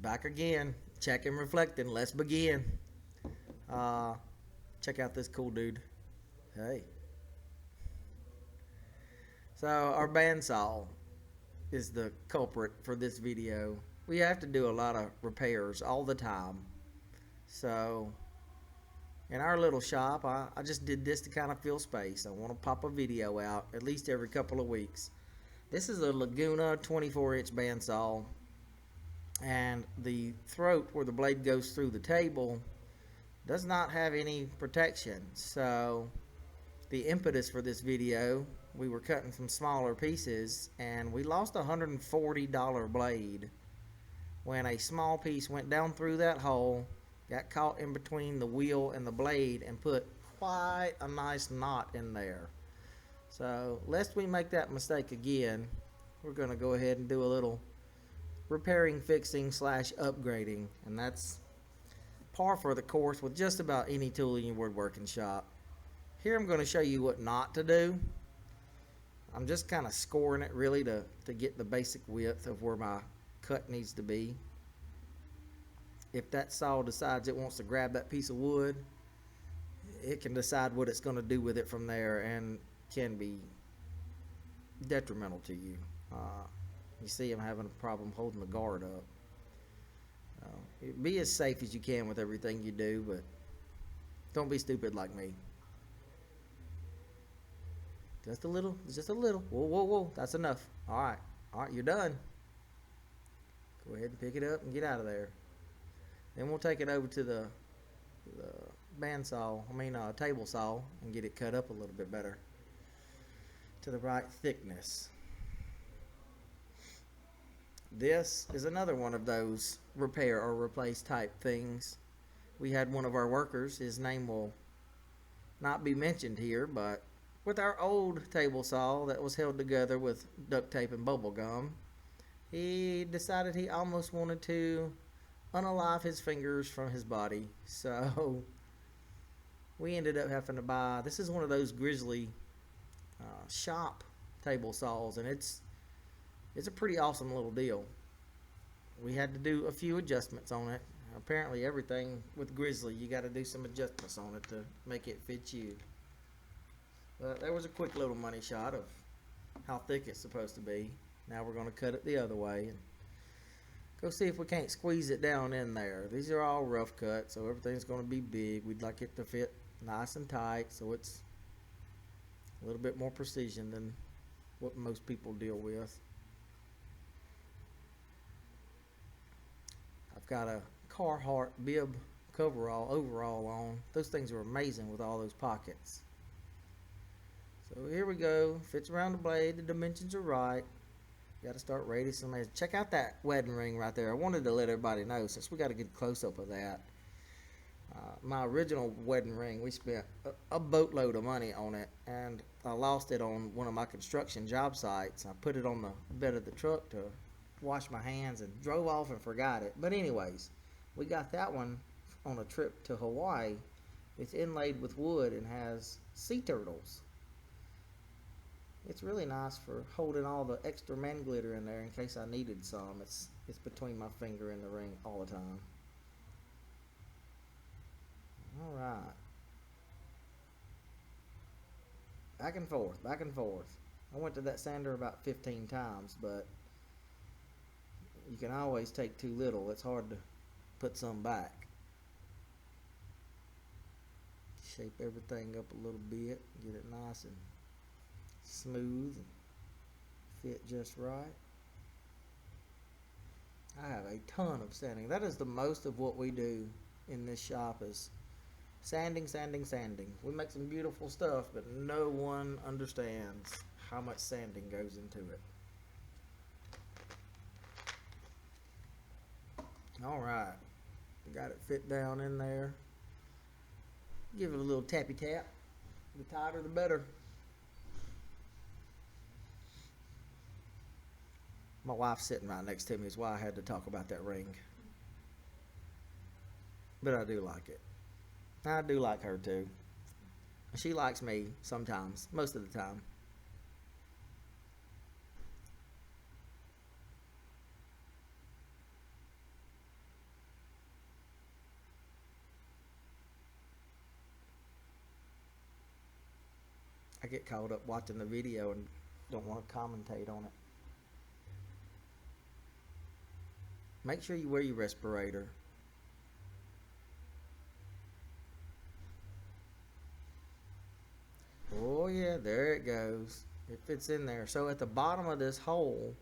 Back again, checking, reflecting. Let's begin. Check out this cool dude. Hey. So our bandsaw is the culprit for this video. We have to do a lot of repairs all the time. So in our little shop, I just did this to kind of fill space. I want to pop a video out at least every couple of weeks. This is a Laguna 24-inch bandsaw, and the throat where the blade goes through the table does not have any protection. So the impetus for this video, we were cutting some smaller pieces and we lost a $140 blade when a small piece went down through that hole, got caught in between the wheel and the blade, and put quite a nice knot in there. So lest we make that mistake again, we're going to go ahead and do a little repairing, fixing / upgrading, and that's par for the course with just about any tool in your woodworking shop. Here I'm going to show you what not to do. I'm just kind of scoring it really to get the basic width of where my cut needs to be. If that saw decides it wants to grab that piece of wood, it can decide what it's going to do with it from there, and can be detrimental to you. You see I'm having a problem holding the guard up. Be as safe as you can with everything you do, but don't be stupid like me. Just a little, just a little. Whoa, whoa, whoa, that's enough. Alright, you're done. Go ahead and pick it up and get out of there. Then we'll take it over to the table saw, and get it cut up a little bit better to the right thickness. This is another one of those repair or replace type things. We had one of our workers, his name will not be mentioned here, but with our old table saw that was held together with duct tape and bubble gum, he decided he almost wanted to unalive his fingers from his body. So we ended up having to buy, this is one of those Grizzly shop table saws, and it's a pretty awesome little deal. We had to do a few adjustments on it. Apparently everything with Grizzly, you got to do some adjustments on it to make it fit you. But there was a quick little money shot of how thick it's supposed to be. Now we're going to cut it the other way and go see if we can't squeeze it down in there. These are all rough cuts, so everything's going to be big. We'd like it to fit nice and tight, so it's a little bit more precision than what most people deal with. I've got a Carhartt bib overall on. Those things are amazing with all those pockets. So here we go. Fits around the blade. The dimensions are right. Got to start radiusing. Check out that wedding ring right there. I wanted to let everybody know, since we got a good close-up of that. My original wedding ring, we spent a boatload of money on it, and I lost it on one of my construction job sites. I put it on the bed of the truck to wash my hands and drove off and forgot it. But anyways, we got that one on a trip to Hawaii. It's inlaid with wood and has sea turtles. It's really nice for holding all the extra man glitter in there in case I needed some. It's between my finger and the ring all the time. Alright. Back and forth, back and forth. I went to that sander about 15 times, but you can always take too little. It's hard to put some back. Shape everything up a little bit, get it nice and smooth and fit just right. I have a ton of sanding. That is the most of what we do in this shop, is sanding, sanding, sanding. We make some beautiful stuff, but no one understands how much sanding goes into it. Alright, got it fit down in there. Give it a little tappy tap. The tighter the better. My wife's sitting right next to me, is why I had to talk about that ring. But I do like it. I do like her too. She likes me sometimes, most of the time. I get caught up watching the video and don't want to commentate on it. Make sure you wear your respirator. Oh yeah, there it goes. It fits in there. So at the bottom of this hole,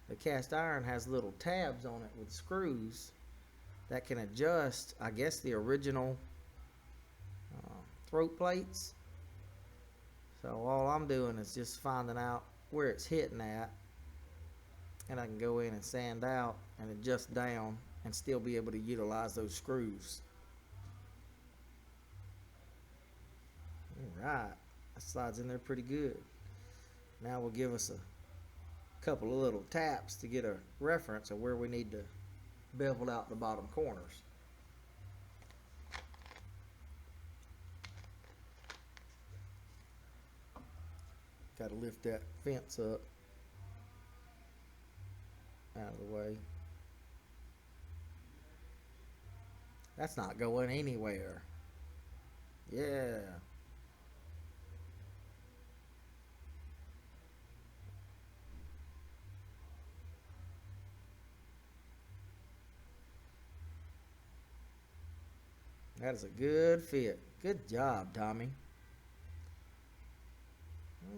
the cast iron has little tabs on it with screws that can adjust, I guess, the original throat plates. So all I'm doing is just finding out where it's hitting at, and I can go in and sand out and adjust down and still be able to utilize those screws. Alright, that slides in there pretty good. Now we'll give us a couple of little taps to get a reference of where we need to bevel out the bottom corners. Got to lift that fence up out of the way. That's not going anywhere. Yeah. That is a good fit. Good job, Tommy.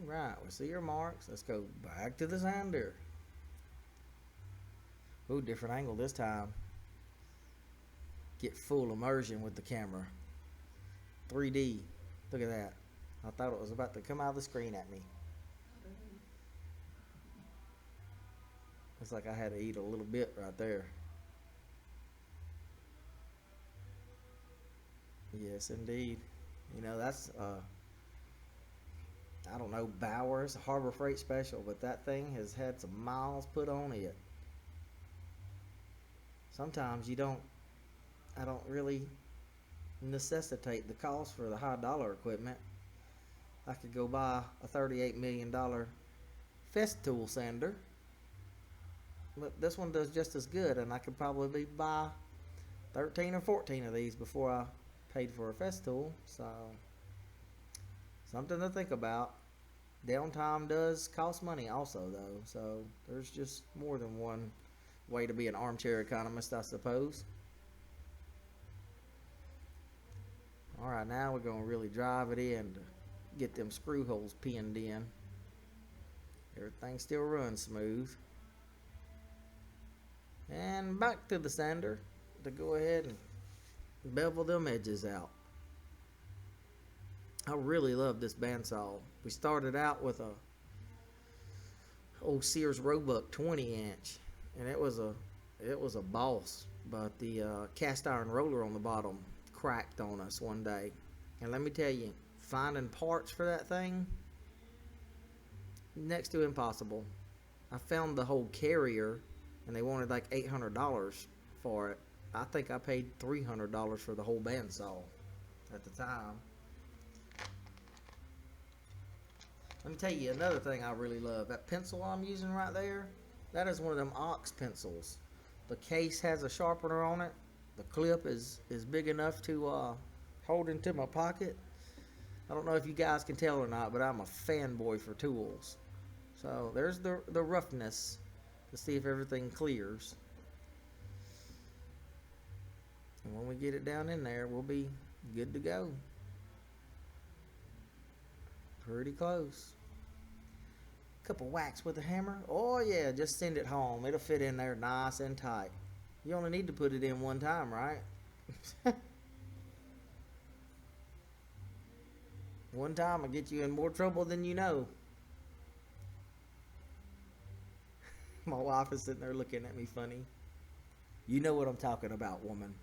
Alright, we see your marks. Let's go back to the sander. Ooh, different angle this time. Get full immersion with the camera. 3D. Look at that. I thought it was about to come out of the screen at me. Looks like I had to eat a little bit right there. Yes, indeed. You know, that's I don't know, Bowers, Harbor Freight Special, but that thing has had some miles put on it. Sometimes I don't really necessitate the cost for the high dollar equipment. I could go buy a $38 million Festool sander, but this one does just as good, and I could probably buy 13 or 14 of these before I paid for a Festool. So something to think about. Downtime does cost money also, though, so there's just more than one way to be an armchair economist, I suppose. Alright, now we're going to really drive it in to get them screw holes pinned in. Everything still runs smooth. And back to the sander to go ahead and bevel them edges out. I really love this bandsaw. We started out with a old Sears Roebuck 20-inch, and it was a boss, but the cast iron roller on the bottom cracked on us one day. And let me tell you, finding parts for that thing, next to impossible. I found the whole carrier, and they wanted like $800 for it. I think I paid $300 for the whole bandsaw at the time. Let me tell you another thing I really love. That pencil I'm using right there, that is one of them ox pencils. The case has a sharpener on it. The clip is big enough to hold into my pocket. I don't know if you guys can tell or not, but I'm a fanboy for tools. So there's the roughness to see if everything clears. And when we get it down in there, we'll be good to go. Pretty close. Couple whacks with a hammer. Oh yeah, just send it home. It'll fit in there nice and tight. You only need to put it in one time, right? One time will get you in more trouble than you know. My wife is sitting there looking at me funny. You know what I'm talking about, woman.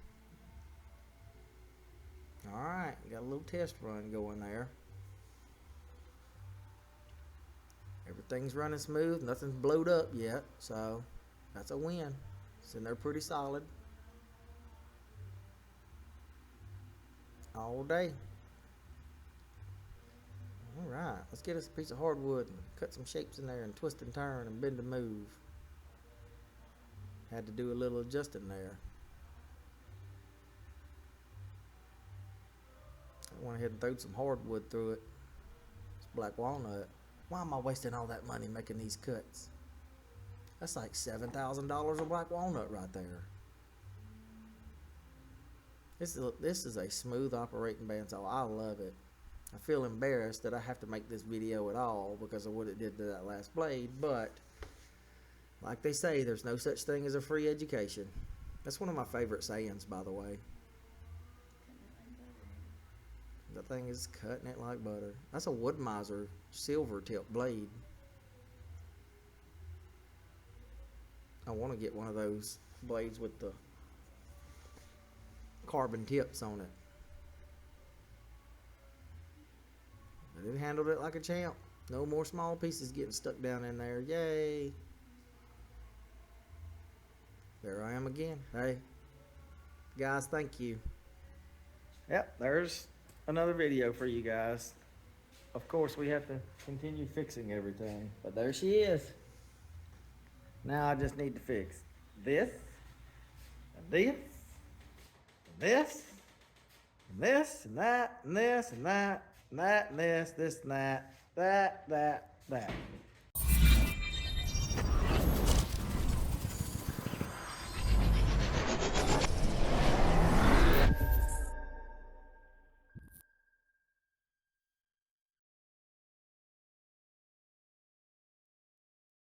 Alright, got a little test run going there. Everything's running smooth, nothing's blowed up yet, so that's a win. It's in there pretty solid. All day. Alright, let's get us a piece of hardwood and cut some shapes in there and twist and turn and bend and move. Had to do a little adjusting there. I went ahead and threw some hardwood through it. It's black walnut. Why am I wasting all that money making these cuts? That's like $7,000 of black walnut right there. This is a smooth operating bandsaw. I love it. I feel embarrassed that I have to make this video at all because of what it did to that last blade, but like they say, there's no such thing as a free education. That's one of my favorite sayings, by the way. That thing is cutting it like butter. That's a Wood-Mizer silver tip blade. I want to get one of those blades with the carbon tips on it. But it handled it like a champ. No more small pieces getting stuck down in there. Yay! There I am again. Hey, guys, thank you. Yep, there's another video for you guys. Of course, we have to continue fixing everything, but there she is. Now I just need to fix this, and this, and this, and this, and that, and this, and that, and that, and this, and that, that.